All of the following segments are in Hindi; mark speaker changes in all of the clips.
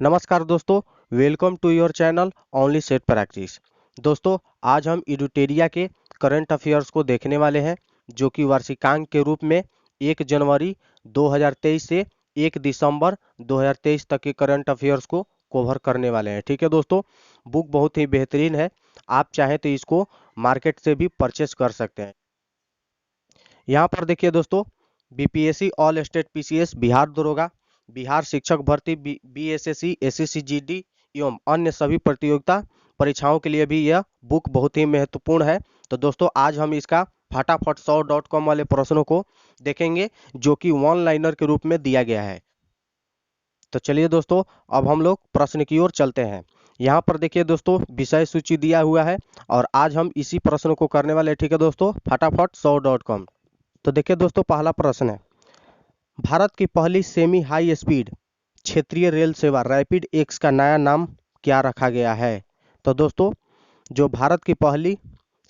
Speaker 1: नमस्कार दोस्तों, welcome to your channel only set practice. दोस्तों, आज हम इडुटेरिया के करंट अफेयर्स को देखने वाले हैं, जो कि वार्षिकांक के रूप में 1 जनवरी 2023 से 1 दिसंबर 2023 तक के करंट अफेयर्स को कवर करने वाले हैं। ठीक है दोस्तों, बुक बहुत ही बेहतरीन है। आप चाहें तो इसको मार्केट से भी परचेस कर सकते हैं। यहाँ पर देखिए दोस्तों, BPSC all state PCS, Bihar दरोगा, बिहार शिक्षक भर्ती, बीएसएससी, एसएससी एवं अन्य सभी प्रतियोगिता परीक्षाओं के लिए भी यह बुक बहुत ही महत्वपूर्ण है। तो दोस्तों, आज हम इसका फटाफट 100.com वाले प्रश्नों को देखेंगे, जो कि वन लाइनर के रूप में दिया गया है। तो चलिए दोस्तों, अब हम लोग प्रश्न की ओर चलते हैं। यहाँ पर देखिए दोस्तों, विषय सूची दिया हुआ है और आज हम इसी प्रश्न को करने वाले हैं। ठीक है दोस्तों, फटाफट 100.com। तो देखिए दोस्तों, पहला प्रश्न है, भारत की पहली सेमी हाई स्पीड क्षेत्रीय रेल सेवा रैपिड एक्स का नया नाम क्या रखा गया है? तो दोस्तों, जो भारत की पहली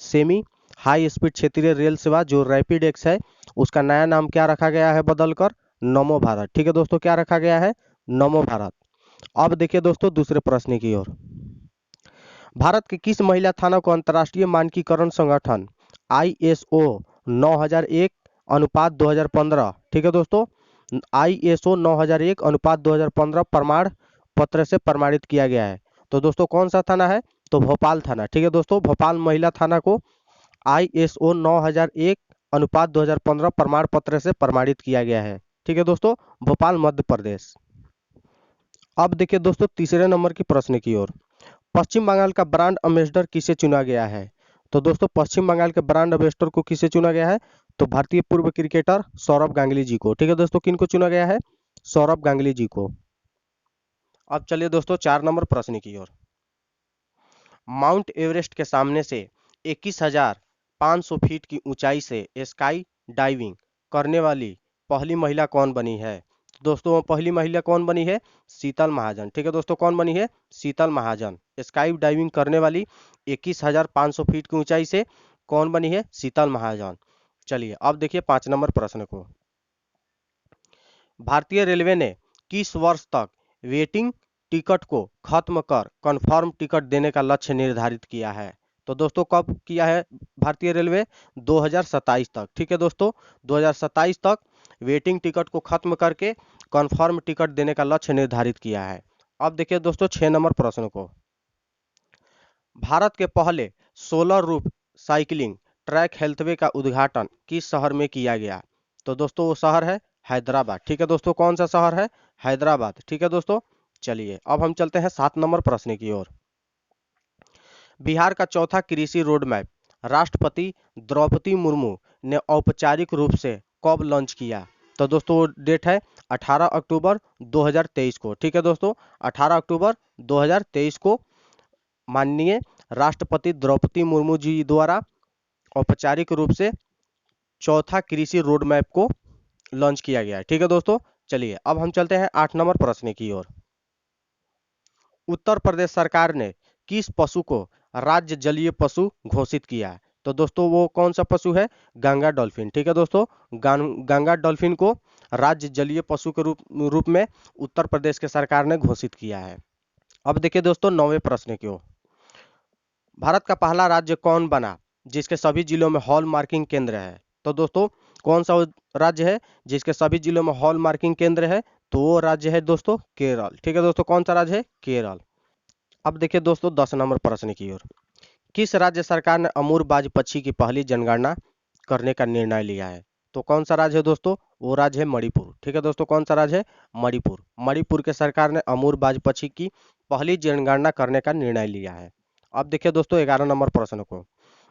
Speaker 1: सेमी हाई स्पीड क्षेत्रीय रेल सेवा जो रैपिड एक्स है, उसका नया नाम क्या रखा गया है बदलकर? नमो भारत। ठीक है दोस्तों, क्या रखा गया है? नमो भारत। अब देखिए दोस्तों, दूसरे प्रश्न की ओर। भारत के किस महिला थाना को अंतर्राष्ट्रीय मानकीकरण संगठन आईएसओ 9001 अनुपात 2015, ठीक है दोस्तों, आईएसओ 9001 अनुपात 2015 प्रमाण पत्र से प्रमाणित किया गया है? तो दोस्तों, कौन सा थाना है? तो भोपाल थाना। ठीक है दोस्तों, भोपाल महिला थाना को आईएसओ 9001 अनुपात 2015 प्रमाण पत्र से प्रमाणित किया गया है। ठीक है दोस्तों, भोपाल मध्य प्रदेश। अब देखिए दोस्तों, तीसरे नंबर की प्रश्न की ओर। पश्चिम बंगाल का ब्रांड एम्बेसडर किसे चुना गया है? तो दोस्तों, पश्चिम बंगाल के ब्रांड एम्बेसडर को किसे चुना गया है? तो भारतीय पूर्व क्रिकेटर सौरभ गांगुली जी को। ठीक है दोस्तों, किनको चुना गया है? सौरभ गांगुली जी को। अब चलिए दोस्तों, 4 नंबर प्रश्न की ओर। माउंट एवरेस्ट के सामने से 21,500 फीट की ऊंचाई से स्काई डाइविंग करने वाली पहली महिला कौन बनी है? तो दोस्तों, पहली महिला कौन बनी है? शीतल महाजन। ठीक है दोस्तों, कौन बनी है? शीतल महाजन। स्काई डाइविंग करने वाली 21,500 फीट की ऊंचाई से कौन बनी है? शीतल महाजन। चलिए, अब देखिए 5 नंबर प्रश्न को। भारतीय रेलवे ने किस वर्ष तक वेटिंग टिकट को खत्म कर कंफर्म टिकट देने का लक्ष्य निर्धारित किया है? तो दोस्तों, कब किया है भारतीय रेलवे? 2027 तक। ठीक है दोस्तों, 2027 तक वेटिंग टिकट को खत्म करके कंफर्म टिकट देने का लक्ष्य निर्धारित किया है। अब देखिए दोस्तों, 6 नंबर प्रश्न को। भारत के पहले solar roof cycling track healthway का उद्घाटन किस शहर में किया गया? तो दोस्तों, वो शहर है हैदराबाद। ठीक है दोस्तों, कौन सा शहर है? हैदराबाद। ठीक है दोस्तों, चलिए अब हम चलते हैं 7 नंबर प्रश्न की ओर। बिहार का चौथा कृषि रोड मैप राष्ट्रपति द्रौपदी मुर्मू ने औपचारिक रूप से कब लॉन्च किया? तो दोस्तों, वो डेट है 18 अक्टूबर 2023 को। ठीक है दोस्तों, 18 अक्टूबर 2023 को माननीय राष्ट्रपति द्रौपदी मुर्मू जी द्वारा औपचारिक रूप से चौथा कृषि रोड मैप को लॉन्च किया गया है। ठीक है दोस्तों, चलिए अब हम चलते हैं 8 नंबर प्रश्न की ओर। उत्तर प्रदेश सरकार ने किस पशु को राज्य जलीय पशु घोषित किया है? तो दोस्तों, वो कौन सा पशु है? गंगा डॉल्फिन। ठीक है दोस्तों, गंगा डॉल्फिन को राज्य जलीय पशु के रूप में उत्तर प्रदेश के सरकार ने घोषित किया है। अब देखिए दोस्तों, 9वें प्रश्न की ओर। भारत का पहला राज्य कौन बना जिसके सभी जिलों में हॉल मार्किंग केंद्र है? तो दोस्तों, कौन सा वो राज्य है जिसके सभी जिलों में हॉल मार्किंग केंद्र है? तो वो राज्य है दोस्तों केरल। ठीक है दोस्तों, कौन सा राज्य है? केरल। अब देखिए दोस्तों, 10 नंबर प्रश्न की ओर। किस राज्य सरकार ने अमूर बाज पक्षी की पहली जनगणना करने का निर्णय लिया है? तो कौन सा राज्य है दोस्तों? वो राज्य है मणिपुर। ठीक है दोस्तों, कौन सा राज्य है? मणिपुर। मणिपुर के सरकार ने अमूर बाज पक्षी की पहली जनगणना करने का निर्णय लिया है। अब देखिए दोस्तों, 11 नंबर प्रश्न को।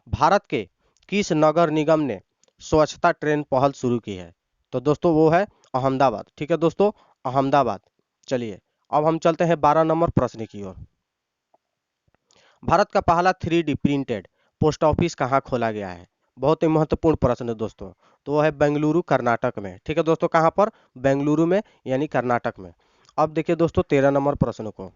Speaker 1: भारत के किस नगर निगम ने स्वच्छता ट्रेन पहल शुरू की है? तो दोस्तों, वो है अहमदाबाद। ठीक है दोस्तों, अहमदाबाद। चलिए अब हम चलते हैं 12 नंबर प्रश्न की ओर। भारत का पहला 3D प्रिंटेड पोस्ट ऑफिस कहाँ खोला गया है? बहुत ही महत्वपूर्ण प्रश्न है दोस्तों। तो वो है बेंगलुरु कर्नाटक में। ठीक है दोस्तों, कहाँ पर? बेंगलुरु में, यानी कर्नाटक में। अब देखिए दोस्तों, 13 नंबर प्रश्न को।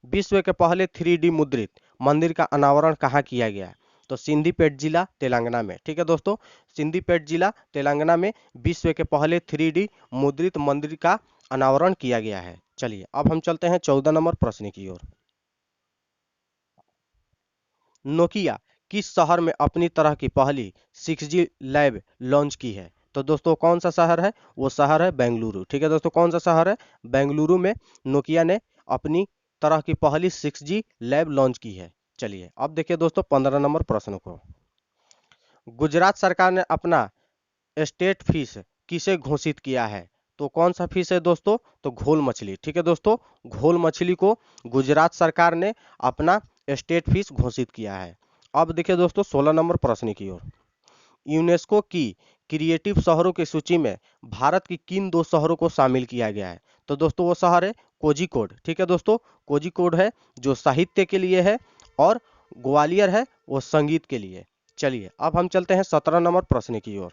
Speaker 1: विश्व के पहले 3D मुद्रित मंदिर का अनावरण कहाँ किया गया है? तो सिंदीपेट जिला तेलंगाना में। ठीक है दोस्तों, सिंदीपेट जिला तेलंगाना में विश्व के पहले 3D मुद्रित मंदिर का अनावरण किया गया है। चलिए अब हम चलते हैं 14 नंबर प्रश्न की ओर। नोकिया किस शहर में अपनी तरह की पहली 6G लैब लॉन्च की है? तो दोस्तों कौन सा शहर है? वो शहर है बेंगलुरु। ठीक है दोस्तों, कौन सा शहर है? बेंगलुरु में नोकिया ने अपनी तरह की पहली 6G लैब लॉन्च की है। चलिए अब देखिए दोस्तों 15 नंबर प्रश्न को। गुजरात सरकार ने अपना स्टेट फिश किसे घोषित किया है? तो कौन सा फिश है दोस्तों? तो घोल मछली। ठीक है दोस्तों, घोल मछली को गुजरात सरकार ने अपना स्टेट फिश घोषित किया है। अब देखिए दोस्तों 16 नंबर प्रश्न की ओर। यूनेस्को की क्रिएटिव शहरों की सूची में भारत की किन दो शहरों को शामिल किया गया है? तो दोस्तों वो शहर है कोझिकोड। ठीक है दोस्तों, कोझिकोड है जो साहित्य के लिए है, और ग्वालियर है वो संगीत के लिए। चलिए अब हम चलते हैं 17 नंबर प्रश्न की ओर।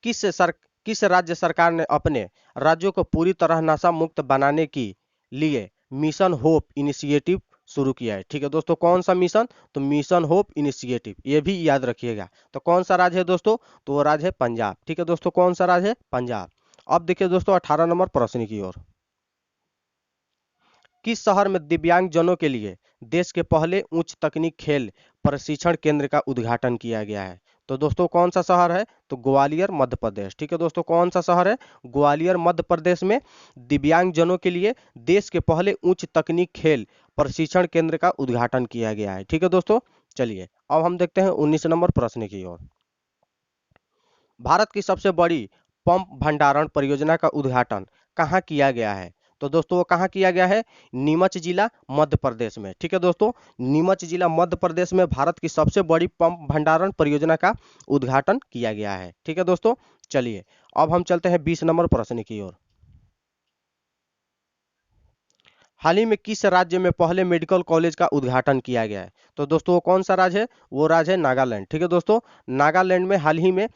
Speaker 1: किस सर किस राज्य सरकार ने अपने राज्यों को पूरी तरह नशा मुक्त बनाने के लिए मिशन होप इनिशिएटिव शुरू किया है? ठीक है दोस्तों, कौन सा मिशन? तो मिशन होप इनिशिएटिव, ये भी याद रखिएगा। तो कौन सा राज्य है दोस्तों? तो वो राज्य है पंजाब। ठीक है दोस्तों, कौन सा राज्य है? पंजाब। अब देखिए दोस्तों 18 नंबर प्रश्न की ओर। किस शहर में दिव्यांगजनों के लिए देश के पहले उच्च तकनीक खेल प्रशिक्षण केंद्र का उद्घाटन किया गया है? तो दोस्तों कौन सा शहर है? तो ग्वालियर मध्य प्रदेश। ठीक है दोस्तों, कौन सा शहर है? ग्वालियर मध्य प्रदेश में दिव्यांगजनों के लिए देश के पहले उच्च तकनीक खेल प्रशिक्षण केंद्र का उद्घाटन किया गया है। ठीक है दोस्तों, चलिए अब हम देखते हैं 19 नंबर प्रश्न की ओर। भारत की सबसे बड़ी पंप भंडारण परियोजना का उद्घाटन कहाँ किया गया है? तो दोस्तों वो कहाँ किया गया है? नीमच जिला मध्य प्रदेश में। ठीक है दोस्तों, नीमच जिला मध्य प्रदेश में भारत की सबसे बड़ी पंप भंडारण परियोजना का उद्घाटन किया गया है। ठीक है दोस्तों, चलिए अब हम चलते हैं 20 नंबर प्रश्न की ओर। हाल ही में किस राज्य में पहले मेडिकल कॉलेज का उद्घाटन किया गया है? तो दोस्तों वो कौन सा राज्य है? वो राज्य है नागालैंड। ठीक है दोस्तों, नागालैंड में हाल ही में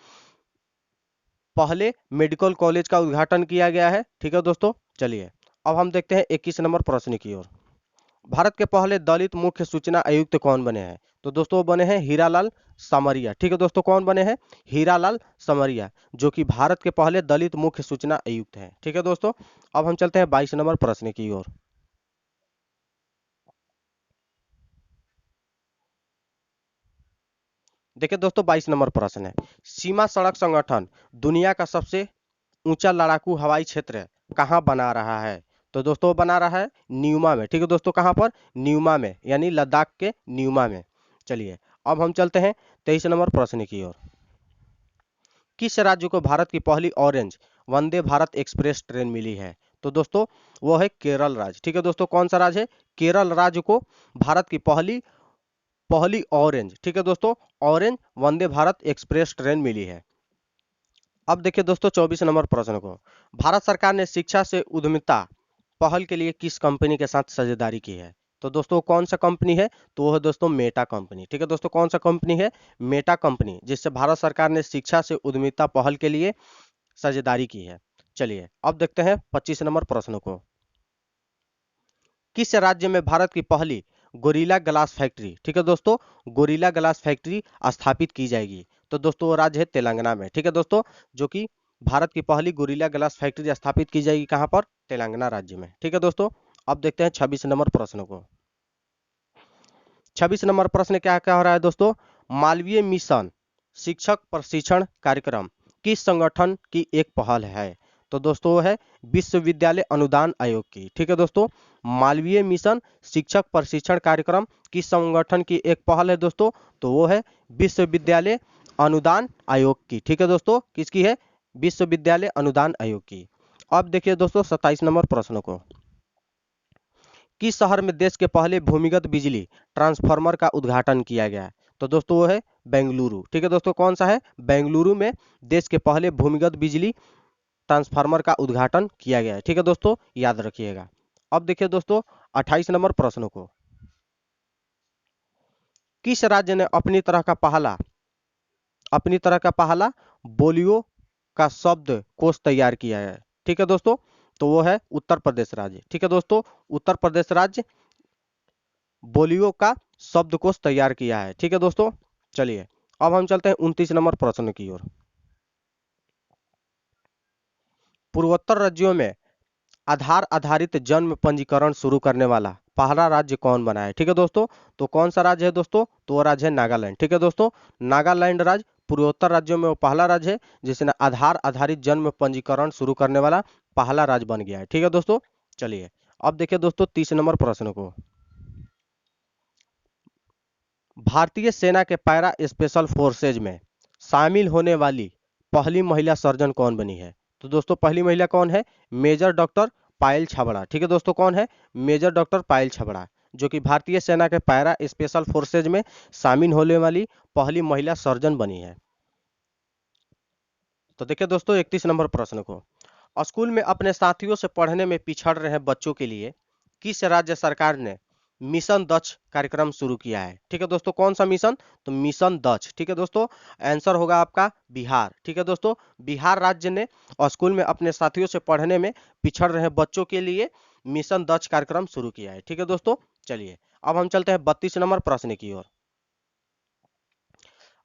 Speaker 1: पहले मेडिकल कॉलेज का उद्घाटन किया गया है। ठीक है दोस्तों, चलिए अब हम देखते हैं 21 नंबर प्रश्न की ओर। भारत के पहले दलित मुख्य सूचना आयुक्त कौन बने हैं? तो दोस्तों वो बने हैं हीरालाल समरिया। ठीक है दोस्तों, कौन बने हैं? हीरालाल समरिया, जो कि भारत के पहले दलित मुख्य सूचना आयुक्त हैं। ठीक है दोस्तों, अब हम चलते हैं 22 नंबर प्रश्न की ओर। देखिए दोस्तों 22 नंबर प्रश्न है, सीमा सड़क संगठन दुनिया का सबसे ऊंचा लड़ाकू हवाई क्षेत्र कहाँ बना रहा है? तो दोस्तों बना रहा है न्यूमा में। ठीक है दोस्तों, कहाँ पर? न्यूमा में, यानी लद्दाख के न्यूमा में। चलिए अब हम चलते हैं 23 नंबर प्रश्न की ओर। किस राज्य को भारत की पहली orange Vande Bharat express train मिली है? तो दोस्तों वो है केरल राज्य। ठीक है दोस्तों, कौन सा राज्य है? केरल राज्य को भारत की पहली पहली ऑरेंज, ठीक है दोस्तों, orange Vande Bharat express train मिली है। अब देखिए दोस्तों 24 नंबर प्रश्न को। भारत सरकार ने शिक्षा से उद्यमिता पहल के लिए किस कंपनी के साथ साझेदारी की है? तो दोस्तों कौन सा कंपनी है? तो वो है दोस्तों मेटा कंपनी। ठीक है दोस्तों, कौन सा कंपनी है? मेटा कंपनी, जिससे भारत सरकार ने शिक्षा से उद्यमिता पहल के लिए साझेदारी की है। चलिए अब देखते हैं 25 नंबर प्रश्न को। किस राज्य में भारत की पहली गोरिल्ला ग्लास फैक्ट्री, ठीक है दोस्तों, गोरिल्ला ग्लास फैक्ट्री स्थापित की जाएगी? तो दोस्तों वो राज्य है तेलंगाना में। ठीक है दोस्तों, जो कि भारत की पहली गोरिल्ला ग्लास फैक्ट्री स्थापित की जाएगी कहाँ पर? तेलंगाना राज्य में। ठीक है दोस्तों, अब देखते हैं 26 नंबर प्रश्न को। 26 नंबर प्रश्न क्या कह रहा है दोस्तों? मालवीय मिशन शिक्षक प्रशिक्षण कार्यक्रम किस संगठन की एक पहल है? तो दोस्तों वो है विश्वविद्यालय अनुदान आयोग की। ठीक है दोस्तों, मालवीय मिशन शिक्षक प्रशिक्षण कार्यक्रम किस संगठन की एक पहल है दोस्तों? तो वो है विश्वविद्यालय अनुदान आयोग की। ठीक है दोस्तों, किसकी है? विश्वविद्यालय अनुदान आयोग की। अब देखिए दोस्तों 27 नंबर प्रश्न को। किस शहर में देश के पहले भूमिगत बिजली ट्रांसफार्मर का उद्घाटन किया गया है? तो दोस्तों वो है बेंगलुरु। ठीक है दोस्तों, कौन सा है? बेंगलुरु में देश के पहले भूमिगत बिजली ट्रांसफार्मर का उद्घाटन किया गया है। ठीक है दोस्तों, याद रखिएगा। अब देखिए दोस्तों 28 नंबर प्रश्न को। किस राज्य ने अपनी तरह का पहला बोलियो का शब्द कोश तैयार किया है? ठीक है दोस्तों, तो वो है उत्तर प्रदेश राज्य। ठीक है दोस्तों, उत्तर प्रदेश राज्य बोलियो का शब्दकोश तैयार किया है। ठीक है दोस्तों, चलिए अब हम चलते हैं 29 नंबर प्रश्न की ओर। पूर्वोत्तर राज्यों में आधार आधारित जन्म पंजीकरण शुरू करने वाला पहला राज्य कौन बना है? ठीक है दोस्तों, तो कौन सा राज्य है दोस्तों? तो वो राज्य है नागालैंड। ठीक है दोस्तों, नागालैंड राज्य पूर्वोत्तर राज्यों में वो पहला राज्य है जिसने आधार आधारित जन्म पंजीकरण शुरू करने वाला पहला राज्य बन गया है। ठीक है दोस्तों, चलिए अब देखिए दोस्तों 30 नंबर प्रश्न को। भारतीय सेना के पैरा स्पेशल फोर्सेज में शामिल होने वाली पहली महिला सर्जन कौन बनी है? तो दोस्तों पहली महिला कौन है? मेजर डॉक्टर पायल छबड़ा। ठीक है दोस्तों, कौन है? मेजर डॉक्टर पायल छबड़ा, जो कि भारतीय सेना के पैरा स्पेशल फोर्सेज में शामिल होने वाली पहली महिला सर्जन बनी है। तो देखिए दोस्तों 31 नंबर प्रश्न को। स्कूल में अपने साथियों से पढ़ने में पिछड़ रहे बच्चों के लिए किस राज्य सरकार ने मिशन दक्ष कार्यक्रम शुरू किया है? ठीक है दोस्तों, कौन सा मिशन? तो मिशन दक्ष। ठीक है दोस्तों, आंसर होगा आपका बिहार। ठीक है दोस्तों, बिहार राज्य ने स्कूल में अपने साथियों से पढ़ने में पिछड़ रहे बच्चों के लिए मिशन दक्ष कार्यक्रम शुरू किया है। ठीक है दोस्तों, चलिए अब हम चलते हैं 32 नंबर प्रश्न की ओर।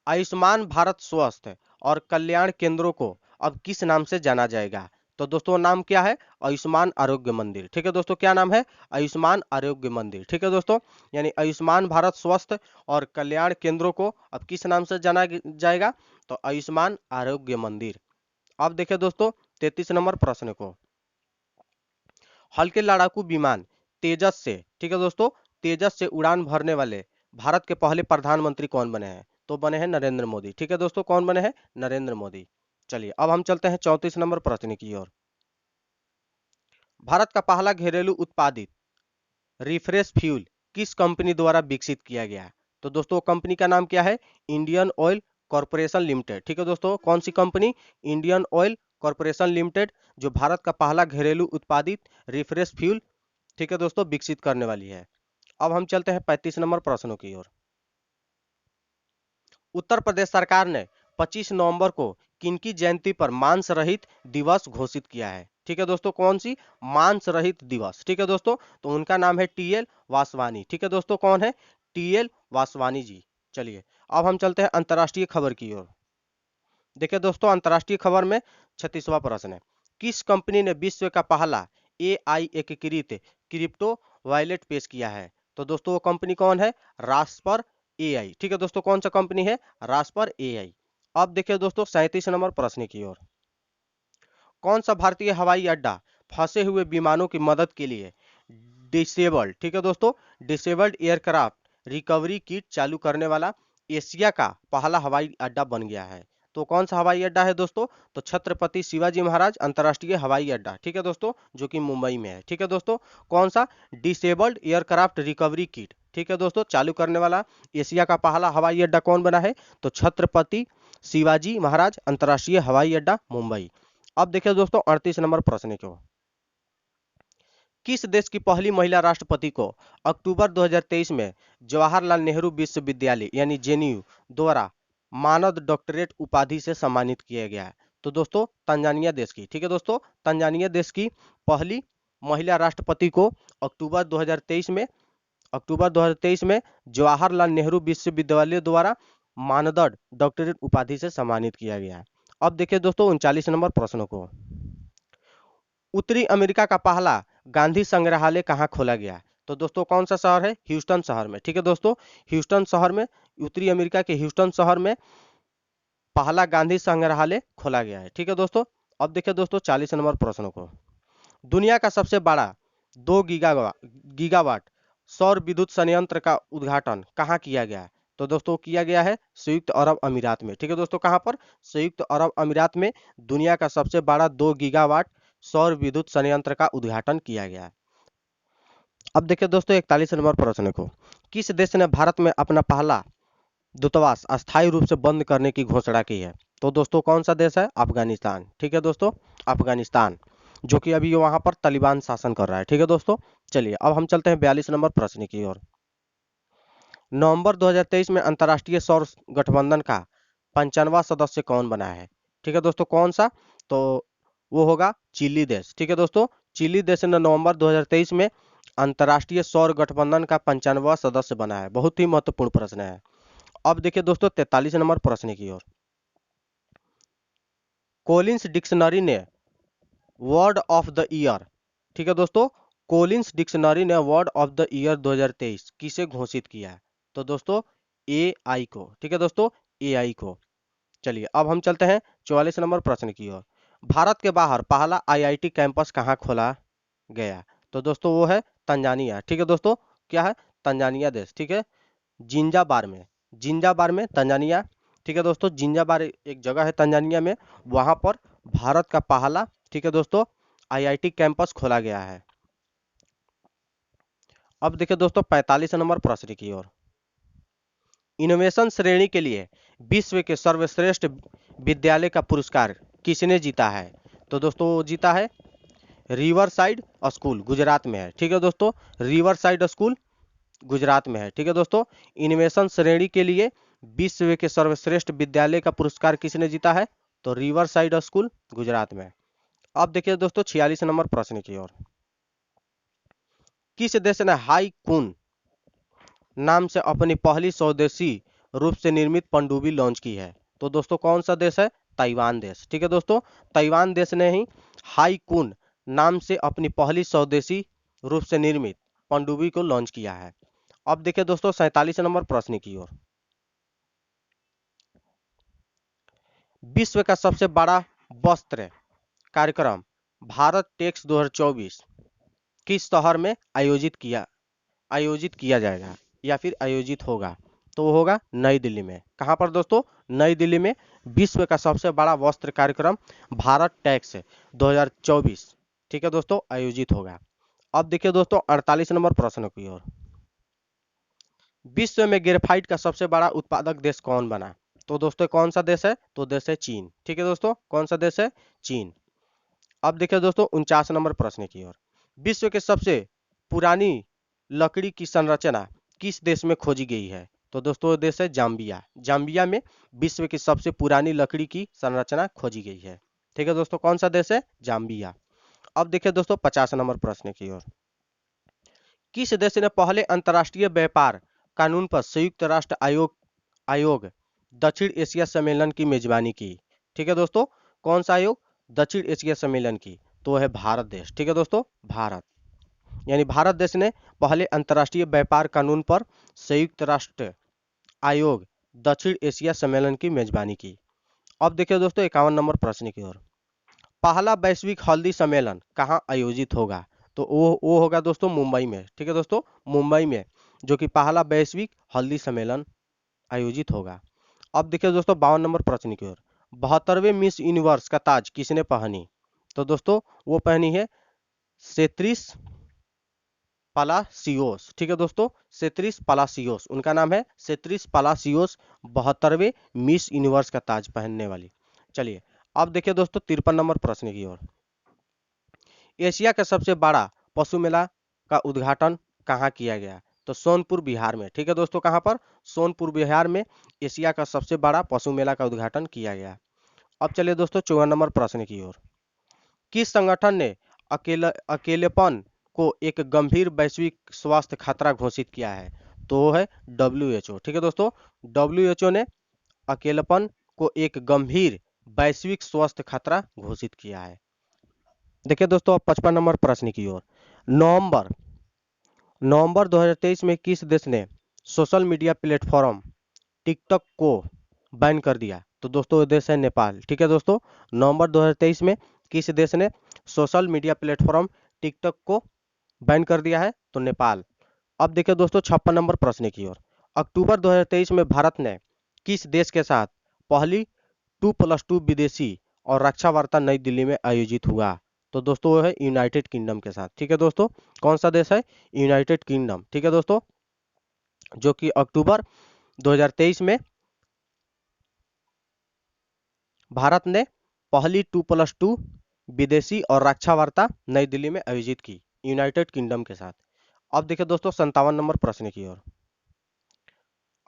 Speaker 1: आयुष्मान भारत स्वास्थ्य और कल्याण केंद्रों को अब किस नाम से जाना जाएगा? तो दोस्तों नाम क्या है? आयुष्मान आरोग्य मंदिर। ठीक है दोस्तों, क्या नाम है? आयुष्मान आरोग्य मंदिर। ठीक है दोस्तों, यानी आयुष्मान भारत स्वास्थ्य और कल्याण केंद्रों को अब किस नाम से जाना जाएगा? तो आयुष्मान आरोग्य मंदिर। अब देखिए दोस्तों 33 नंबर प्रश्न को। हल्के लड़ाकू विमान तेजस से, ठीक है दोस्तों, तेजस से उड़ान भरने वाले भारत के पहले प्रधानमंत्री कौन बने हैं? तो बने हैं नरेंद्र मोदी। ठीक है दोस्तों, कौन बने हैं? नरेंद्र मोदी। चलिए अब हम चलते हैं 34 नंबर प्रश्न की ओर। भारत का पहला घरेलू उत्पादित रिफ्रेश फ्यूल किस कंपनी द्वारा विकसित किया गया है? तो दोस्तों कंपनी का नाम क्या है? Indian Oil Corporation Limited. ठीक है दोस्तों, कौन सी कंपनी? इंडियन ऑयल कॉरपोरेशन लिमिटेड, जो भारत का पहला घरेलू उत्पादित रिफ्रेश फ्यूल, ठीक है दोस्तों, विकसित करने वाली है। अब हम चलते हैं 35 नंबर प्रश्नों की ओर। उत्तर प्रदेश सरकार ने 25 नवंबर को किनकी जयंती पर मांस रहित दिवस घोषित किया है? ठीक है दोस्तों, कौन सी? मांस रहित दिवस। ठीक है दोस्तों, तो उनका नाम है टीएल वासवानी। ठीक है दोस्तों, कौन है? टीएल वासवानी जी। चलिए अब हम चलते हैं अंतर्राष्ट्रीय खबर की ओर। देखिए दोस्तों अंतर्राष्ट्रीय खबर में 36वां प्रश्न है। किस कंपनी ने विश्व का पहला एआई एकीकृत क्रिप्टो वॉलेट पेश किया है? तो दोस्तों वो कंपनी कौन है? रास्पर एआई। ठीक है दोस्तों, कौन सा कंपनी है? रास्पर एआई। अब देखिए दोस्तों 37 नंबर प्रश्न की ओर। कौन सा भारतीय हवाई अड्डा फंसे हुए विमानों की मदद के लिए डिसेबल्ड, ठीक है दोस्तों, डिसेबल्ड एयरक्राफ्ट रिकवरी किट चालू करने वाला एशिया का पहला हवाई अड्डा बन गया है? तो कौन सा हवाई अड्डा है दोस्तों? तो छत्रपति शिवाजी महाराज अंतर्राष्ट्रीय हवाई अड्डा। ठीक है दोस्तों, जो कि मुंबई में है। ठीक है दोस्तों, कौन सा? डिसेबल्ड एयरक्राफ्ट रिकवरी किट, ठीक है दोस्तों, चालू करने वाला एशिया का पहला हवाई अड्डा कौन बना है? तो छत्रपति शिवाजी महाराज अंतर्राष्ट्रीय हवाई अड्डा मुंबई। अब देखिए दोस्तों 38 नंबर प्रश्न को। किस देश की पहली महिला राष्ट्रपति को अक्टूबर 2023 में जवाहरलाल नेहरू विश्वविद्यालय यानी जेएनयू द्वारा मानद डॉक्टरेट उपाधि से सम्मानित किया गया है? तो दोस्तों तंजानिया देश की, ठीक है दोस्तों, तंजानिया देश की पहली महिला राष्ट्रपति को अक्टूबर 2023 में जवाहरलाल नेहरू विश्वविद्यालय द्वारा मानद डॉक्टरेट उपाधि से सम्मानित किया गया है। अब देखिए दोस्तों 39 नंबर प्रश्न को। उत्तरी अमेरिका का पहला गांधी संग्रहालय कहाँ खोला गया? तो दोस्तों कौन सा शहर है? ह्यूस्टन शहर में। ठीक है दोस्तों, ह्यूस्टन शहर में, उत्तरी अमेरिका के ह्यूस्टन शहर में पहला गांधी संग्रहालय खोला गया है। ठीक है दोस्तों, अब देखिए दोस्तों 40 नंबर प्रश्न को। दुनिया का सबसे बड़ा 2 गीगावाट सौर विद्युत संयंत्र का उद्घाटन कहाँ किया गया है? तो दोस्तों किया गया है संयुक्त अरब अमीरात में। ठीक है दोस्तों, कहाँ पर? संयुक्त अरब अमीरात में दुनिया का सबसे बड़ा 2 गीगावाट सौर विद्युत संयंत्र का उद्घाटन किया गया है। अब देखिए दोस्तों 41 नंबर प्रश्न को। किस देश ने भारत में अपना पहला दूतावास अस्थायी रूप से बंद करने की घोषणा की है? तो दोस्तों कौन सा देश है? अफगानिस्तान। ठीक है दोस्तों, अफगानिस्तान, जो कि अभी वहां पर तालिबान शासन कर रहा है। ठीक है दोस्तों, चलिए अब हम चलते हैं 42 नंबर प्रश्न की ओर। नवंबर 2023 में अंतर्राष्ट्रीय सौर गठबंधन का 55वां सदस्य कौन बना है? ठीक है दोस्तों, कौन सा? तो वो होगा चिली देश। ठीक है दोस्तों, चिली देश ने नवंबर 2023 में अंतर्राष्ट्रीय सौर गठबंधन का 55वां सदस्य बना है। बहुत ही महत्वपूर्ण प्रश्न है। अब देखिए दोस्तों 43 नंबर प्रश्न की ओर। कोलिंस डिक्शनरी ने वर्ड ऑफ द ईयर, ठीक है दोस्तों, कोलिंस डिक्शनरी ने वर्ड ऑफ द ईयर 2023 किसे घोषित किया है? तो दोस्तों एआई को, ठीक है दोस्तों, एआई को। चलिए अब हम चलते हैं 44 नंबर प्रश्न की ओर। भारत के बाहर पहला आईआईटी कैंपस कहाँ खोला गया? तो दोस्तों वो है तंजानिया, ठीक है दोस्तों, क्या है? तंजानिया देश, ठीक है, जिंजाबार में, जिंजाबार में तंजानिया, ठीक है दोस्तों, जिंजाबार एक जगह है तंजानिया में, वहां पर भारत का पहला, ठीक है दोस्तों, आईआईटी कैंपस खोला गया है। अब देखिए दोस्तों 45 नंबर प्रश्न की ओर। इनोवेशन श्रेणी के लिए विश्व के सर्वश्रेष्ठ विद्यालय का पुरस्कार किसने जीता है? तो दोस्तों वो जीता है रिवर साइड स्कूल, गुजरात में है, ठीक है दोस्तों, रिवर साइड स्कूल गुजरात में है, ठीक है दोस्तों। इनोवेशन श्रेणी के लिए विश्व के सर्वश्रेष्ठ विद्यालय का पुरस्कार किसने जीता है? तो रिवर साइड स्कूल गुजरात में। अब देखिए दोस्तों 46 नंबर प्रश्न की ओर। किस देश ने हाई कून नाम से अपनी पहली स्वदेशी रूप से निर्मित पनडुब्बी लॉन्च की है? तो दोस्तों कौन सा देश है? ताइवान देश, ठीक है दोस्तों, ताइवान देश ने ही हाई कून नाम से अपनी पहली स्वदेशी रूप से निर्मित पनडुब्बी को लॉन्च किया है। अब देखिए दोस्तों 47 नंबर प्रश्न की ओर। विश्व का सबसे बड़ा वस्त्र कार्यक्रम भारत टेक्स 2024 किस शहर में आयोजित किया जाएगा या फिर आयोजित होगा? तो वो होगा नई दिल्ली में। कहां पर दोस्तों? नई दिल्ली में विश्व का सबसे बड़ा वस्त्र कार्यक्रम भारत टेक्स 2024, ठीक है दोस्तों, आयोजित होगा। अब देखिए दोस्तों 48 नंबर प्रश्न की ओर। विश्व में ग्रेफाइट का सबसे बड़ा उत्पादक देश कौन बना? तो दोस्तों कौन सा देश है? तो देश है चीन, ठीक है दोस्तों, कौन सा देश है? चीन। अब देखिए दोस्तों 49 नंबर प्रश्न की ओर। विश्व के सबसे पुरानी लकड़ी की संरचना किस देश में खोजी गई है? तो दोस्तों देश है जाम्बिया, जाम्बिया में विश्व की सबसे पुरानी लकड़ी की संरचना खोजी गई है, ठीक है दोस्तों, कौन सा देश है? जाम्बिया। अब देखिए दोस्तों 50 नंबर प्रश्न की ओर। किस देश ने पहले अंतर्राष्ट्रीय व्यापार कानून पर संयुक्त राष्ट्र आयोग दक्षिण एशिया सम्मेलन की मेजबानी की? ठीक है दोस्तों, कौन सा आयोग? दक्षिण एशिया सम्मेलन की। तो है भारत देश, ठीक है दोस्तों, भारत, यानी भारत देश ने पहले अंतर्राष्ट्रीय व्यापार कानून पर संयुक्त राष्ट्र आयोग दक्षिण एशिया सम्मेलन की मेजबानी की। अब देखिए दोस्तों 51 नंबर प्रश्न की ओर। पहला वैश्विक हल्दी सम्मेलन कहाँ आयोजित होगा? तो वो होगा दोस्तों मुंबई में, ठीक है दोस्तों, मुंबई में, जो कि पहला वैश्विक हल्दी सम्मेलन आयोजित होगा। अब देखिए दोस्तों 52 नंबर प्रश्न की ओर। 72वें मिस यूनिवर्स का ताज किसने पहनी? तो दोस्तों वो पहनी है सेत्रिस पलासियोस, ठीक है दोस्तों, सेत्रिस पलासियोस, उनका नाम है सेत्रिस पलासियोस, 72वें मिस यूनिवर्स का ताज पहनने वाली। चलिए अब देखिए दोस्तों 53 नंबर प्रश्न की ओर। एशिया का सबसे बड़ा पशु मेला का उद्घाटन कहाँ किया गया? तो सोनपुर बिहार में, ठीक है दोस्तों, कहाँ पर? सोनपुर बिहार में एशिया का सबसे बड़ा पशु मेला का उद्घाटन किया गया। अब चलिए दोस्तों 54 नंबर प्रश्न की ओर। किस संगठन ने अकेलेपन को एक गंभीर वैश्विक स्वास्थ्य खतरा घोषित किया है? तो वो है WHO, ठीक है दोस्तों, WHO ने अकेलेपन को एक गंभीर वैश्विक स्वास्थ्य खतरा घोषित किया है। देखिए दोस्तों अब 55 नंबर प्रश्न की ओर। नवंबर नवंबर 2023 में किस देश ने सोशल मीडिया प्लेटफॉर्म टिकटॉक को बैन कर दिया? तो दोस्तों देश है नेपाल, ठीक है दोस्तों, नवंबर 2023 में किस देश ने सोशल मीडिया प्लेटफॉर्म टिकटॉक को बैन कर दिया है? तो नेपाल। अब देखिए दोस्तों 56 नंबर प्रश्न की ओर। अक्टूबर 2023 में भारत ने किस देश के साथ पहली 2+2 विदेशी और रक्षा वार्ता नई दिल्ली में आयोजित हुआ? तो दोस्तों वो है यूनाइटेड किंगडम के साथ, ठीक है दोस्तों, कौन सा देश है? यूनाइटेड किंगडम, ठीक है दोस्तों, जो कि अक्टूबर 2023 में भारत ने पहली 2+2 विदेशी और रक्षा वार्ता नई दिल्ली में आयोजित की यूनाइटेड किंगडम के साथ। अब देखिए दोस्तों 57 नंबर प्रश्न की ओर।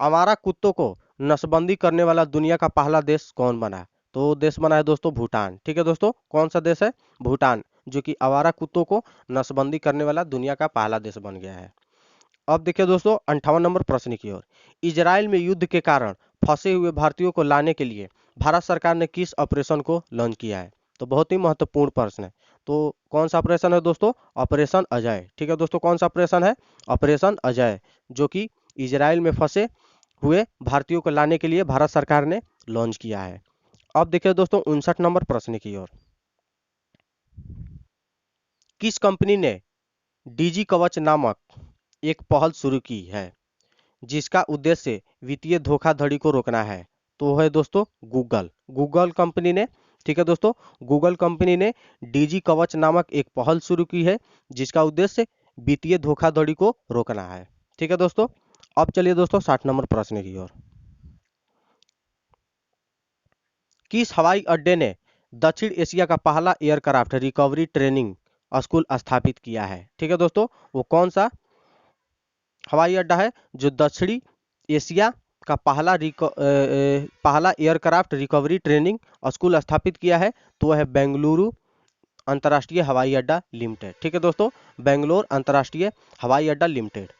Speaker 1: आवारा कुत्तों को नसबंदी करने वाला दुनिया का पहला देश कौन बना? तो देश बना है दोस्तों भूटान, ठीक है दोस्तों, कौन सा देश है? भूटान, जो कि आवारा कुत्तों को नसबंदी करने वाला दुनिया का पहला देश बन गया है। अब देखिए दोस्तों 58 नंबर प्रश्न की ओर। इजराइल में युद्ध के कारण फंसे हुए भारतीयों को लाने के लिए भारत सरकार ने किस ऑपरेशन को लॉन्च किया है? तो बहुत ही महत्वपूर्ण प्रश्न है तो कौन सा ऑपरेशन है दोस्तों? ऑपरेशन अजय। ठीक है दोस्तों, कौन सा ऑपरेशन है? ऑपरेशन अजय, जो कि इजराइल में फंसे हुए भारतीयों को लाने के लिए भारत सरकार ने लॉन्च किया है। अब देखिए दोस्तों 59 नंबर प्रश्न की ओर। किस कंपनी ने डीजी कवच नामक एक पहल शुरू की है जिसका उद्देश्य वित्तीय धोखाधड़ी को रोकना है? तो है दोस्तों गूगल। गूगल कंपनी ने, ठीक है दोस्तों, गूगल कंपनी ने डीजी कवच नामक एक पहल शुरू की है जिसका उद्देश्य वित्तीय धोखाधड़ी को रोकना है। ठीक है दोस्तों, अब चलिए दोस्तों 60 नंबर प्रश्न की ओर। किस हवाई अड्डे ने दक्षिण एशिया का पहला एयरक्राफ्ट रिकवरी ट्रेनिंग स्कूल स्थापित किया है? ठीक है दोस्तों, वो कौन सा हवाई अड्डा है जो दक्षिणी एशिया का पहला एयरक्राफ्ट रिकवरी ट्रेनिंग स्कूल स्थापित किया है? तो वह है बेंगलुरु अंतर्राष्ट्रीय हवाई अड्डा लिमिटेड। ठीक है दोस्तों, बेंगलोर अंतर्राष्ट्रीय हवाई अड्डा लिमिटेड।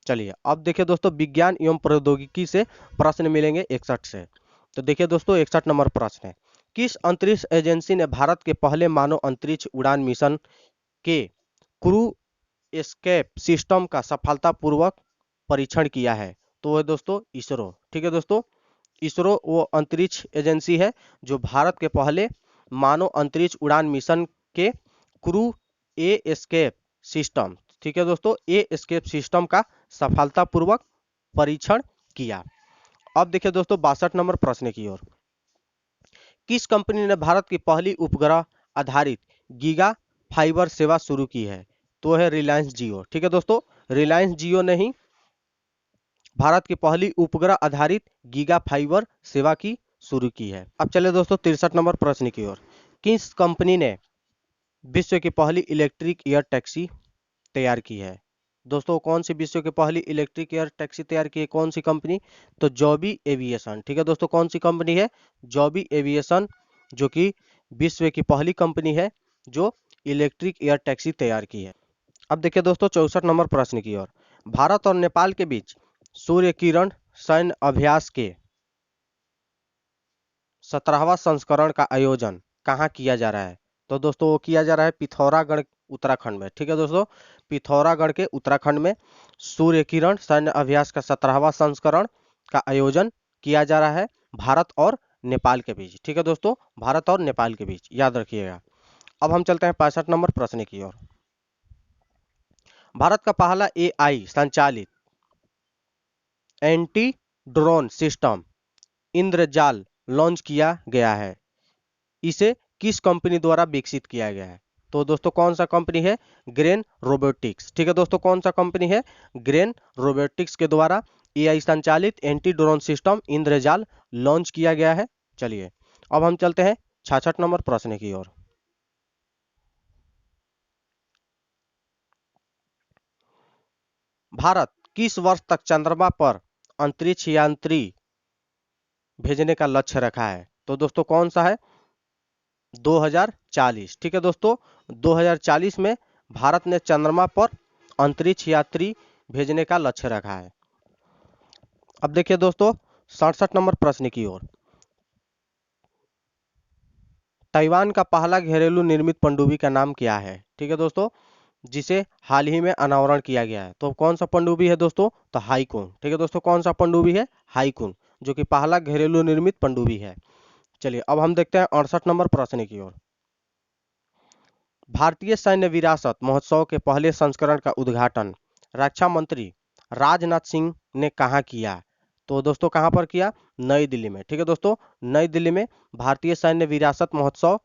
Speaker 1: चलिए अब देखिए दोस्तों विज्ञान एवं प्रौद्योगिकी से प्रश्न मिलेंगे 61 से। तो देखिए दोस्तों 61 नंबर प्रश्न है, किस अंतरिक्ष एजेंसी ने भारत के पहले मानव अंतरिक्ष उड़ान मिशन के क्रू एस्केप सिस्टम का सफलतापूर्वक परीक्षण किया है? तो है दोस्तों इसरो। ठीक है दोस्तों, इसरो वो अंतरिक्ष एजेंसी है जो भारत के पहले मानव अंतरिक्ष उड़ान मिशन के क्रू ए एस्केप सिस्टम, ठीक है दोस्तों, ए एस्केप सिस्टम का सफलतापूर्वक परीक्षण किया। अब देखिए दोस्तों 62 नंबर प्रश्न की ओर। किस कंपनी ने भारत की पहली उपग्रह आधारित गीगा फाइबर सेवा शुरू की है? तो है रिलायंस जियो। ठीक है दोस्तों, रिलायंस जियो ने ही भारत की पहली उपग्रह आधारित गीगा फाइबर सेवा की शुरू की है। अब चले दोस्तों 63 नंबर प्रश्न की ओर। किस कंपनी ने विश्व की पहली इलेक्ट्रिक एयर टैक्सी तैयार की है? दोस्तों कौन सी विश्व की पहली इलेक्ट्रिक एयर टैक्सी तैयार की है, कौन सी कंपनी? तो जॉबी एविएशन। ठीक है दोस्तों, कौन सी कंपनी है? जॉबी एविएशन, जो कि विश्व की पहली कंपनी है जो इलेक्ट्रिक एयर टैक्सी तैयार की है। अब देखिए दोस्तों 64 नंबर प्रश्न की ओर। भारत और नेपाल के बीच सूर्य किरण सैन्य अभ्यास के 17वां संस्करण का आयोजन कहाँ किया जा रहा है? तो दोस्तों वो किया जा रहा है पिथौरागढ़ उत्तराखंड में। ठीक है दोस्तों, पिथौरागढ़ के उत्तराखंड में सूर्य किरण सैन्य अभ्यास का 17वां संस्करण का आयोजन किया जा रहा है भारत और नेपाल के बीच। ठीक है दोस्तों, भारत और नेपाल के बीच, याद रखिएगा। अब हम चलते हैं 65 नंबर प्रश्न की ओर। भारत का पहला एआई संचालित एंटी ड्रोन सिस्टम इंद्रजाल लॉन्च किया गया है, इसे किस कंपनी द्वारा विकसित किया गया है? तो दोस्तों कौन सा कंपनी है? Grain robotics. ठीक है दोस्तों, कौन सा कंपनी है? ग्रेन रोबोटिक्स के द्वारा एआई संचालित एंटी ड्रोन सिस्टम इंद्रजाल लॉन्च किया गया है। चलिए अब हम चलते हैं 66 नंबर प्रश्न की ओर। भारत किस वर्ष तक चंद्रमा पर अंतरिक्ष यात्री भेजने का लक्ष्य रखा है? तो दोस्तों कौन सा है? 2040। ठीक है दोस्तों, 2040 में भारत ने चंद्रमा पर अंतरिक्ष यात्री भेजने का लक्ष्य रखा है। अब देखिए दोस्तों 67 नंबर प्रश्न की ओर। ताइवान का पहला घरेलू निर्मित पनडुब्बी का नाम क्या है? ठीक है दोस्तों, जिसे हाल ही में अनावरण किया गया है। तो कौन सा पनडुब्बी है दोस्तों? तो हाईकून। ठीक है दोस्तों, कौन सा पनडुब्बी है? हाईकून, जो कि पहला घरेलू निर्मित पनडुब्बी है। चलिए अब हम देखते हैं 68 नंबर प्रश्न की ओर। भारतीय सैन्य विरासत महोत्सव के पहले संस्करण का उद्घाटन रक्षा मंत्री राजनाथ सिंह ने कहाँ किया? तो दोस्तों कहाँ पर किया? नई दिल्ली में। ठीक है दोस्तों, नई दिल्ली में भारतीय सैन्य विरासत महोत्सव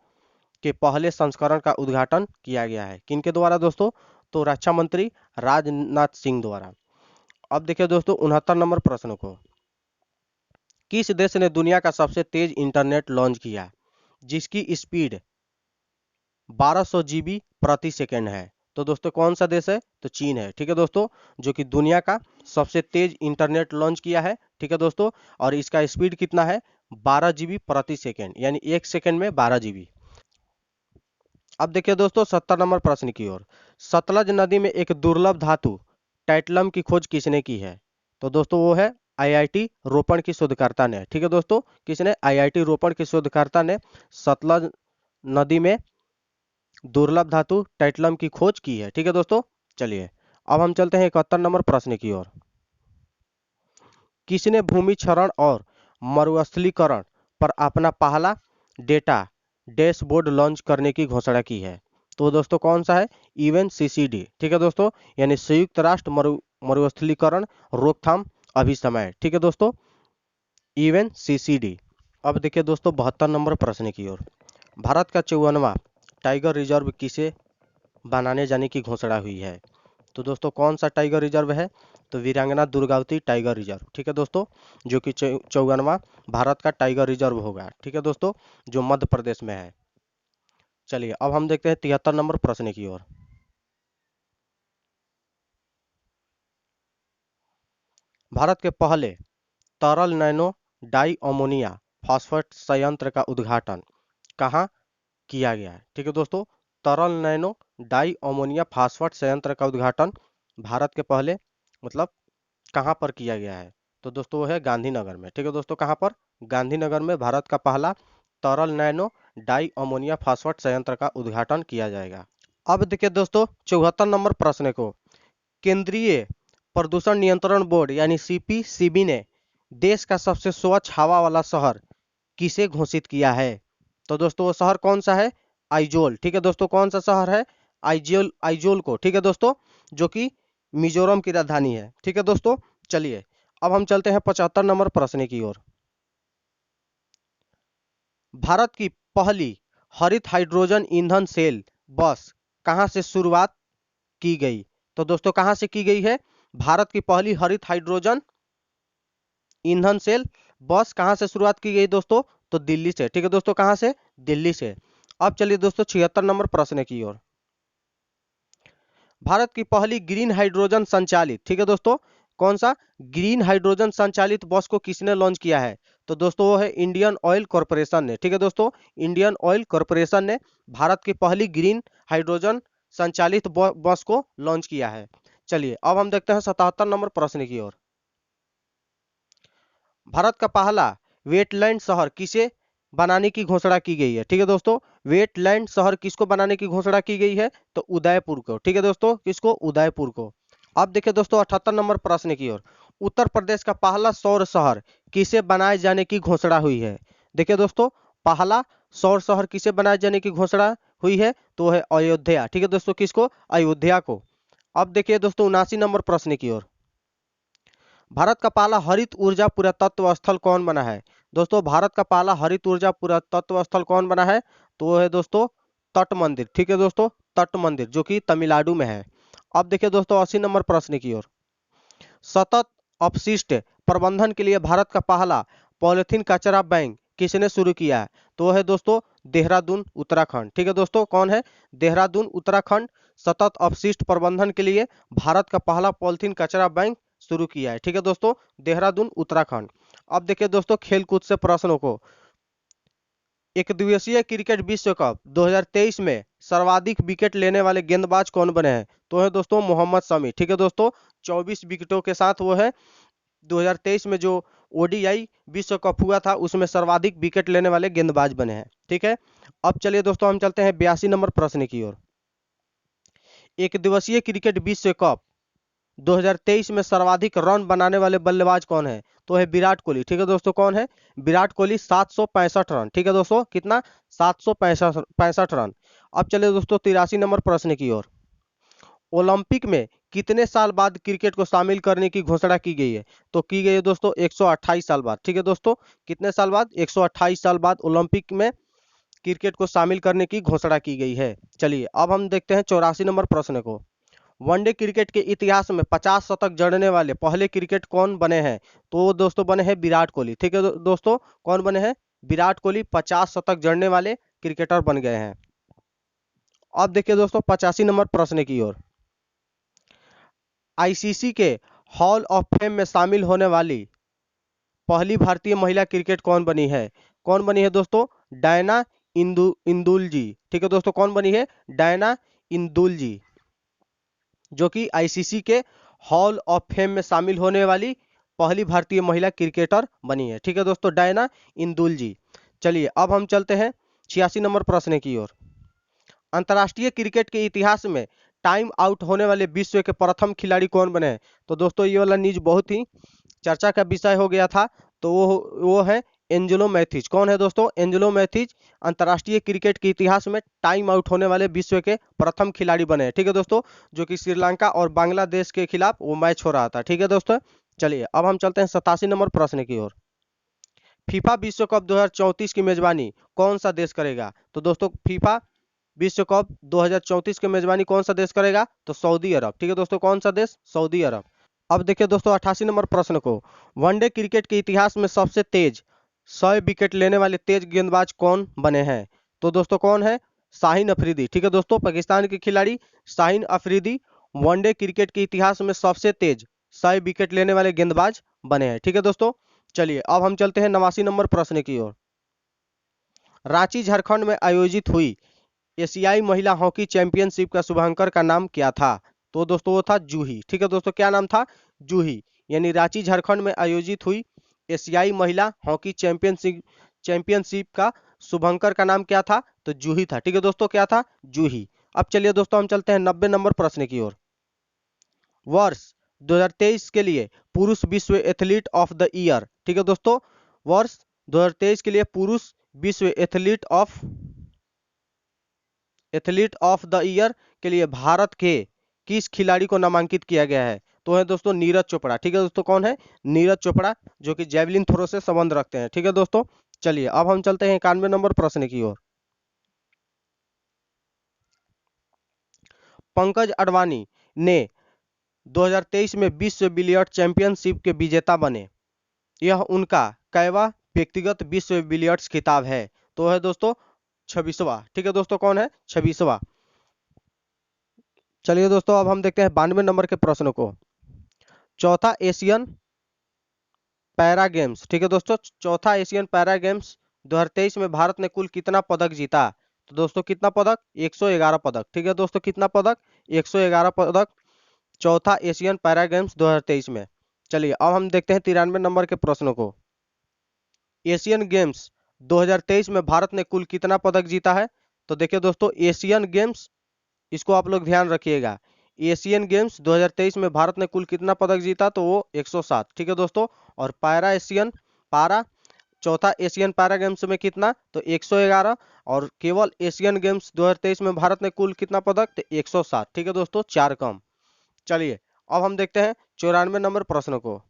Speaker 1: के पहले संस्करण का उद्घाटन किया गया है। किनके द्वारा दोस्तों? तो रक्षा मंत्री राजनाथ सिंह द्वारा। अब देखिए दोस्तों 69 नंबर प्रश्न को। किस देश ने दुनिया का सबसे तेज इंटरनेट लॉन्च किया जिसकी स्पीड 1200 जीबी प्रति सेकेंड है? तो दोस्तों कौन सा देश है? तो चीन है। ठीक है दोस्तों, जो कि दुनिया का सबसे तेज इंटरनेट लॉन्च किया है। ठीक है दोस्तों, और इसका स्पीड कितना है? 12 जीबी प्रति सेकेंड, यानी एक सेकेंड में 12 जीबी। अब देखिए दोस्तों 70 नंबर प्रश्न की ओर। सतलज नदी में एक दुर्लभ धातु टाइटलम की खोज किसने की है? तो दोस्तों वो है आईआईटी रोपण की शोधकर्ता ने। ठीक है दोस्तों, किसने? आईआईटी रोपण की शोधकर्ता ने सतलज नदी में दुर्लभ धातु टाइटलम की खोज की है। ठीक है दोस्तों, चलिए अब हम चलते हैं 71 नंबर प्रश्न की ओर। किसने भूमि क्षरण और मरुस्थलीकरण पर अपना पहला डेटा डैशबोर्ड लॉन्च करने की घोषणा की है? तो दोस्तों कौन सा है? Even CCD. ठीक है दोस्तों, यानी संयुक्त राष्ट्र मरुस्थलीकरण रोकथाम अभिसमय। ठीक है दोस्तों, इवन सीसीडी। अब देखिए दोस्तों 72 नंबर प्रश्न की ओर। भारत का 54वां टाइगर रिजर्व किसे बनाने जाने की घोषणा हुई है? तो दोस्तों कौन सा टाइगर रिजर्व है? तो वीरांगना दुर्गावती टाइगर रिजर्व। ठीक है दोस्तों, जो कि 54वां भारत का टाइगर रिजर्व होगा। ठीक है दोस्तों, जो मध्य प्रदेश में है। चलिए अब हम देखते हैं 73 नंबर प्रश्न की ओर। भारत के पहले तरल नैनो डाई अमोनिया फॉस्फेट संयंत्र का उद्घाटन कहाँ किया गया है? ठीक है दोस्तों, तरल नैनो डाई अमोनिया फॉस्फेट संयंत्र का उद्घाटन भारत के पहले मतलब कहाँ पर किया गया है? तो दोस्तों वो है गांधीनगर में। ठीक है दोस्तों, कहाँ पर? गांधीनगर में भारत का पहला तरल नैनो डाई अमोनिया फॉस्फेट संयंत्र का उद्घाटन किया जाएगा। अब देखिए दोस्तों 74 नंबर प्रश्न को। केंद्रीय प्रदूषण नियंत्रण बोर्ड यानी सीपीसीबी ने देश का सबसे स्वच्छ हवा वाला शहर किसे घोषित किया है? तो दोस्तों वो शहर कौन सा है? आइजोल। ठीक है दोस्तों, कौन सा शहर है? आइजोल, आइजोल को। ठीक है दोस्तों, जो कि मिजोरम की राजधानी है। ठीक है दोस्तों, चलिए अब हम चलते हैं 75 नंबर प्रश्न की ओर। भारत की पहली हरित हाइड्रोजन ईंधन सेल बस कहां से शुरुआत की गई? तो दोस्तों कहां से की गई है? भारत की पहली हरित हाइड्रोजन ईंधन सेल बस कहां से शुरुआत की गई दोस्तों? तो दिल्ली से। ठीक है दोस्तों, कहां से? दिल्ली से। अब चलिए दोस्तों 76 नंबर प्रश्न की ओर। भारत की पहली ग्रीन हाइड्रोजन संचालित, ठीक है दोस्तों, कौन सा ग्रीन हाइड्रोजन संचालित बस को किसने लॉन्च किया है? तो दोस्तों वो है इंडियन ऑयल कॉरपोरेशन ने। ठीक है दोस्तों, इंडियन ऑयल कॉरपोरेशन ने भारत की पहली ग्रीन हाइड्रोजन संचालित बस को लॉन्च किया है। चलिए अब हम देखते हैं 77 नंबर प्रश्न की ओर। भारत का पहला वेटलैंड शहर किसे बनाने की घोषणा की गई है? ठीक है दोस्तों, वेटलैंड शहर किसको बनाने की घोषणा की गई है? तो उदयपुर को। ठीक है दोस्तों, किसको? उदयपुर को। अब देखिए दोस्तों 78 नंबर प्रश्न की ओर। उत्तर प्रदेश का पहला सौर शहर किसे बनाए जाने की घोषणा हुई है? देखिए दोस्तों, पहला सौर शहर किसे बनाए जाने की घोषणा हुई है? तो है अयोध्या। ठीक है दोस्तों, किसको? अयोध्या को। अब देखिए दोस्तों 79 नंबर प्रश्न की ओर। भारत का पहला हरित ऊर्जा पुरातत्व स्थल कौन बना है? दोस्तों भारत का पहला हरित ऊर्जा पुरातत्व स्थल कौन बना है? तो वो है दोस्तों तट मंदिर। ठीक है दोस्तों, तट मंदिर, जो कि तमिलनाडु में है। अब देखिए दोस्तों 80 नंबर प्रश्न की ओर। सतत अपशिष्ट प्रबंधन के लिए भारत का पहला पॉलिथीन कचरा बैंक किसने शुरू किया है? तो वो है दोस्तों देहरादून उत्तराखंड। ठीक है दोस्तों, कौन है? देहरादून उत्तराखंड सतत अपशिष्ट प्रबंधन के लिए भारत का पहला पॉलिथीन कचरा बैंक शुरू किया है। ठीक है दोस्तों, देहरादून उत्तराखंड। अब देखिए दोस्तों खेलकूद से प्रश्नों को। एक दिवसीय क्रिकेट विश्व कप 2023 में सर्वाधिक विकेट लेने वाले गेंदबाज कौन बने हैं? तो है दोस्तों मोहम्मद शमी। ठीक है दोस्तों, 24 विकेटों के साथ वो है 2023 में जो ओडीआई विश्व कप हुआ था उसमें सर्वाधिक विकेट लेने वाले गेंदबाज बने हैं। ठीक है, अब चलिए दोस्तों हम चलते हैं 82 नंबर प्रश्न की ओर। एक दिवसीय क्रिकेट विश्व कप 2023 में सर्वाधिक रन बनाने वाले बल्लेबाज कौन है? तो है विराट कोहली। ठीक है दोस्तों, कौन है? विराट कोहली 765 रन। ठीक है दोस्तों, कितना? 765 रन। अब चलिए दोस्तों 83 नंबर प्रश्न की ओर। ओलंपिक में कितने साल बाद क्रिकेट को शामिल करने की घोषणा की गई है? तो की गई है दोस्तों 128 साल बाद। ठीक है दोस्तों, कितने साल बाद? 128 साल बाद ओलंपिक में क्रिकेट को शामिल करने की घोषणा की गई है। चलिए अब हम देखते हैं 84 नंबर प्रश्न को। वनडे क्रिकेट के इतिहास में 50 शतक जड़ने वाले पहले क्रिकेट कौन बने हैं? तो वो दोस्तों बने हैं विराट कोहली। ठीक है दोस्तों, कौन बने हैं? विराट कोहली 50 शतक जड़ने वाले क्रिकेटर बन गए हैं। अब देखिए दोस्तों 85 नंबर प्रश्न की ओर। आईसीसी के हॉल ऑफ फेम में शामिल होने वाली पहली भारतीय महिला क्रिकेट कौन बनी है? कौन बनी है दोस्तों? डायना इंदुल जी। ठीक है दोस्तों, कौन बनी है? डायना इंदुल जी, जो कि आईसीसी के हॉल ऑफ फेम में शामिल होने वाली पहली भारतीय महिला क्रिकेटर बनी है। ठीक है दोस्तों, डायना इंदुल जी। चलिए अब हम चलते हैं 86 नंबर प्रश्न की ओर। अंतर्राष्ट्रीय क्रिकेट के इतिहास में टाइम आउट होने वाले विश्व के प्रथम खिलाड़ी कौन बने हैं? तो दोस्तों ये वाला न्यूज बहुत ही चर्चा का विषय हो गया था। तो वो है एंजेलो मैथ्यूज। कौन है दोस्तों? एंजेलो मैथ्यूज अंतर्राष्ट्रीय क्रिकेट के इतिहास में टाइम आउट होने वाले विश्व के प्रथम खिलाड़ी बने हैं। ठीक है दोस्तों, जो कि श्रीलंका और बांग्लादेश के खिलाफ वो मैच हो रहा था। ठीक है दोस्तों, चलिए अब हम चलते हैं 87 नंबर प्रश्न की ओर। फीफा विश्व कप 2034 की मेजबानी कौन सा देश करेगा? तो दोस्तों फीफा विश्व कप 2034 की मेजबानी कौन सा देश करेगा? तो सऊदी अरब। ठीक है दोस्तों, कौन सा देश? सऊदी अरब। अब देखिए दोस्तों 88 नंबर प्रश्न को। वनडे क्रिकेट के इतिहास में सबसे तेज 100 विकेट लेने वाले तेज गेंदबाज कौन बने हैं? तो दोस्तों कौन है? शाहीन अफरीदी। ठीक है दोस्तों, पाकिस्तान के खिलाड़ी शाहीन अफरीदी वनडे क्रिकेट के इतिहास में सबसे तेज 100 विकेट लेने वाले गेंदबाज बने हैं। ठीक है दोस्तों, चलिए अब हम चलते हैं 89 नंबर प्रश्न की ओर। रांची झारखंड में आयोजित हुई एशियाई महिला हॉकी चैंपियनशिप का शुभांकर का नाम क्या था? तो दोस्तों वो था जूही। ठीक है दोस्तों, क्या नाम था? जूही। यानी रांची झारखंड में आयोजित हुई एशियाई महिला हॉकी चैंपियनशिप का शुभंकर का नाम क्या था? तो जूही था। ठीक है दोस्तों, क्या था? जूही। अब चलिए दोस्तों हम चलते हैं 90 नंबर प्रश्न की ओर। वर्ष 2023 के लिए पुरुष विश्व एथलीट ऑफ द ईयर। ठीक है दोस्तों, वर्ष 2023 के लिए पुरुष विश्व एथलीट ऑफ द ईयर के लिए भारत के किस खिलाड़ी को नामांकित किया गया है? तो है दोस्तों नीरज चोपड़ा। ठीक है दोस्तों, कौन है? नीरज चोपड़ा, जो कि जेवलिन थ्रो से संबंध रखते हैं। ठीक है दोस्तों, चलिए अब हम चलते हैं 91 नंबर प्रश्न की ओर। पंकज अडवाणी ने 2023 में विश्व बिलियर्ड चैंपियनशिप के विजेता बने। यह उनका कैवा व्यक्तिगत विश्व बिलियर्ड्स खिताब है? तो है दोस्तों 26वां। ठीक है दोस्तों, कौन है? 26वां। चलिए दोस्तों अब हम देखते हैं 92 नंबर के प्रश्न को। चौथा एशियन पैरा गेम्स। ठीक है दोस्तों, चौथा एशियन पैरा गेम्स 2023 में भारत ने कुल कितना पदक जीता? तो दोस्तों कितना पदक? 111 पदक। ठीक है दोस्तों, कितना पदक? 111 पदक चौथा एशियन पैरा गेम्स 2023 में। चलिए अब हम देखते हैं 93 नंबर के प्रश्न को। एशियन गेम्स 2023 में भारत ने कुल कितना पदक जीता है? तो देखिए दोस्तों एशियन गेम्स, इसको आप लोग ध्यान रखिएगा। एशियन गेम्स 2023 में भारत ने कुल कितना पदक जीता? तो वो 107। ठीक है दोस्तों, और पारा चौथा एशियन पैरा गेम्स में कितना? तो 111। और केवल एशियन गेम्स 2023 में भारत ने कुल कितना पदक? तो 107। ठीक है दोस्तों, 4 कम। चलिए अब हम देखते हैं 94 नंबर प्रश्न को।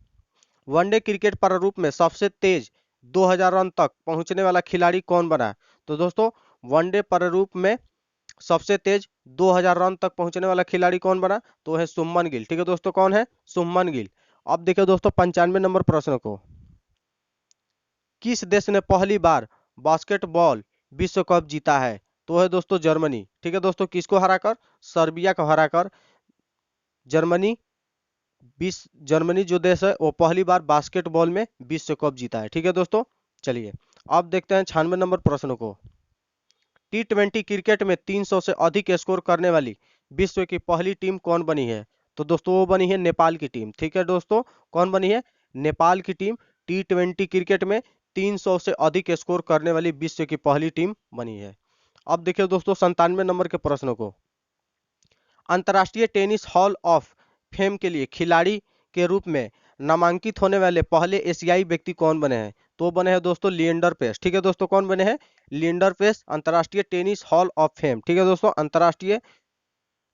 Speaker 1: वनडे क्रिकेट प्रारूप में सबसे तेज 2000 रन तक पहुंचने वाला खिलाड़ी कौन बना? तो दोस्तों वनडे प्रारूप में सबसे तेज 2000 रन तक पहुंचने वाला खिलाड़ी कौन बना? तो है सुमन गिल। ठीक है दोस्तों, कौन है? सुमन गिल। अब देखिए दोस्तों 95 नंबर प्रश्न को। किस देश ने पहली बार बास्केटबॉल विश्व कप जीता है? तो है दोस्तों जर्मनी। ठीक है दोस्तों, किसको हराकर? सर्बिया को हराकर जर्मनी जर्मनी जो देश है वो पहली बार बास्केटबॉल में विश्व कप जीता है। ठीक है दोस्तों, चलिए अब देखते हैं 96 नंबर प्रश्न को। T20 क्रिकेट में 300 से अधिक स्कोर करने वाली विश्व की पहली टीम कौन बनी है? तो दोस्तों वो बनी है नेपाल की टीम। ठीक है दोस्तों, कौन बनी है? नेपाल की टीम T20 क्रिकेट में 300 से अधिक स्कोर करने वाली विश्व की पहली टीम बनी है। अब देखिए दोस्तों 97 नंबर के प्रश्न को। अंतर्राष्ट्रीय टेनिस हॉल ऑफ फेम के लिए खिलाड़ी के रूप में नामांकित होने वाले पहले एशियाई व्यक्ति कौन बने हैं? तो बने हैं दोस्तों लिएंडर पेस। ठीक है दोस्तों, कौन बने हैं? लिएंडर पेस अंतर्राष्ट्रीय टेनिस हॉल ऑफ फेम। ठीक है दोस्तों, अंतर्राष्ट्रीय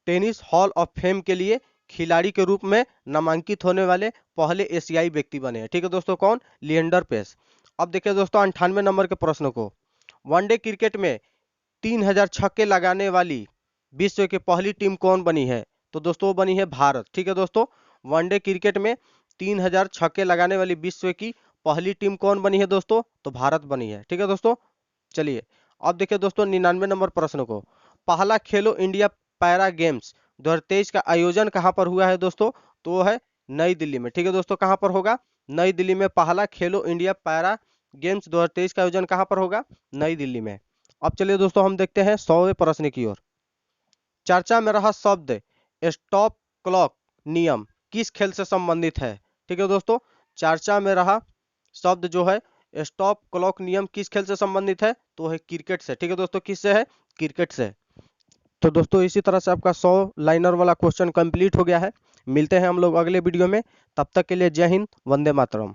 Speaker 1: टेनिस हॉल ऑफ फेम के लिए खिलाड़ी के रूप में नामांकित होने वाले पहले एशियाई व्यक्ति बने हैं। ठीक है दोस्तों, कौन? लिएंडर पेस। अब देखिए दोस्तों 98 नंबर के प्रश्न को। वनडे क्रिकेट में 3000 छक्के लगाने वाली विश्व की पहली टीम कौन बनी है? तो दोस्तों वो बनी है भारत। ठीक है दोस्तों, वनडे क्रिकेट में 3000 छक्के लगाने वाली विश्व की पहली टीम कौन बनी है दोस्तों? तो भारत बनी है। ठीक है दोस्तों, चलिए अब देखिए दोस्तों 99 नंबर प्रश्न को। पहला खेलो इंडिया पैरा गेम्स 2023 का आयोजन कहाँ पर हुआ है दोस्तों? तो वो है नई दिल्ली में। ठीक है दोस्तों, कहाँ पर होगा? नई दिल्ली में पहला खेलो इंडिया पैरा गेम्स 2023 का आयोजन कहाँ पर होगा? नई दिल्ली में। अब चलिए दोस्तों हम देखते हैं 100वें प्रश्न की ओर। चर्चा में रहा शब्द स्टॉप क्लॉक नियम किस खेल से संबंधित है? ठीक है दोस्तों, चर्चा में रहा शब्द जो है स्टॉप क्लॉक नियम किस खेल से संबंधित है? तो है क्रिकेट से। ठीक है दोस्तों, किससे है? क्रिकेट से। तो दोस्तों इसी तरह से आपका 100 लाइनर वाला क्वेश्चन कंप्लीट हो गया है। मिलते हैं हम लोग अगले वीडियो में, तब तक के लिए जय हिंद, वंदे मातरम।